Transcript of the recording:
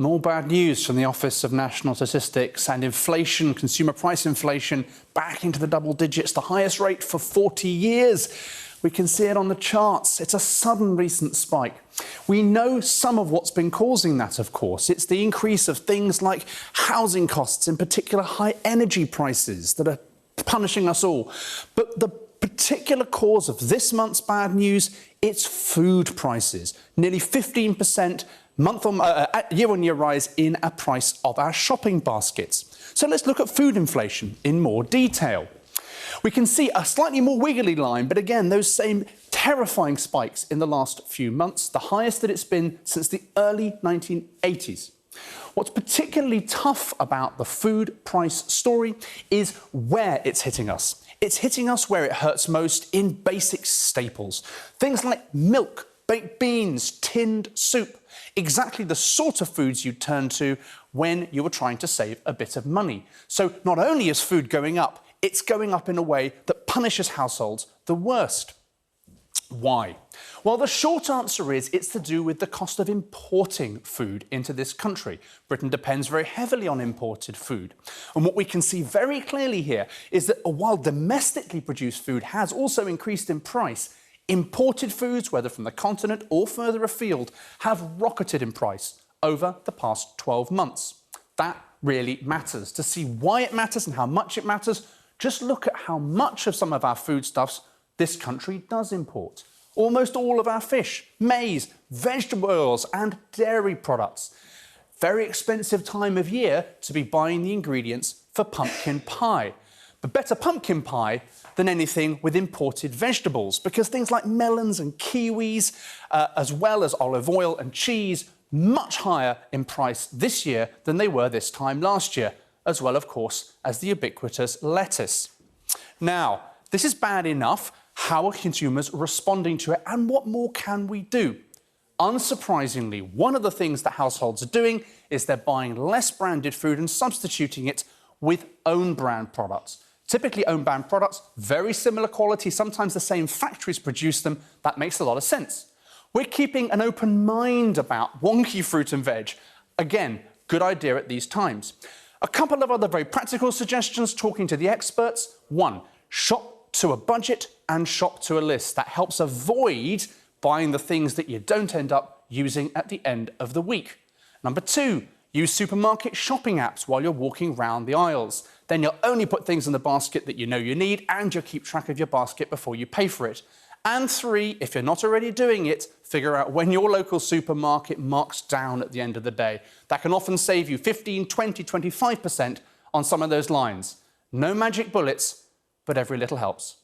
More bad news from the Office of National Statistics, and inflation, consumer price inflation, back into the double digits, the highest rate for 40 years. We can see it on the charts. It's a sudden recent spike. We know some of what's been causing that, of course. It's the increase of things like housing costs, in particular high energy prices that are punishing us all. But the particular cause of this month's bad news, it's food prices. Nearly 15% year-on-year rise in a price of our shopping baskets. So let's look at food inflation in more detail. We can see a slightly more wiggly line, but again, those same terrifying spikes in the last few months, the highest that it's been since the early 1980s. What's particularly tough about the food price story is where it's hitting us. It's hitting us where it hurts most in basic staples. Things like milk, baked beans, tinned soup. Exactly the sort of foods you'd turn to when you were trying to save a bit of money. So not only is food going up, it's going up in a way that punishes households the worst. Why? Well, the short answer is it's to do with the cost of importing food into this country. Britain depends very heavily on imported food. And what we can see very clearly here is that while domestically produced food has also increased in price, imported foods, whether from the continent or further afield, have rocketed in price over the past 12 months. That really matters. To see why it matters and how much it matters, just look at how much of some of our foodstuffs this country does import. Almost all of our fish, maize, vegetable oils and dairy products. Very expensive time of year to be buying the ingredients for pumpkin pie. But better pumpkin pie than anything with imported vegetables, because things like melons and kiwis, as well as olive oil and cheese, much higher in price this year than they were this time last year, as well, of course, as the ubiquitous lettuce. Now, this is bad enough. How are consumers responding to it, and what more can we do? Unsurprisingly, one of the things that households are doing is they're buying less branded food and substituting it with own brand products. Typically own brand products, very similar quality, sometimes the same factories produce them. That makes a lot of sense. We're keeping an open mind about wonky fruit and veg. Again, good idea at these times. A couple of other very practical suggestions talking to the experts. One, shop to a budget and shop to a list. That helps avoid buying the things that you don't end up using at the end of the week. Number two, use supermarket shopping apps while you're walking round the aisles. Then you'll only put things in the basket that you know you need, and you'll keep track of your basket before you pay for it. And three, if you're not already doing it, figure out when your local supermarket marks down at the end of the day. That can often save you 15, 20, 25% on some of those lines. No magic bullets, but every little helps.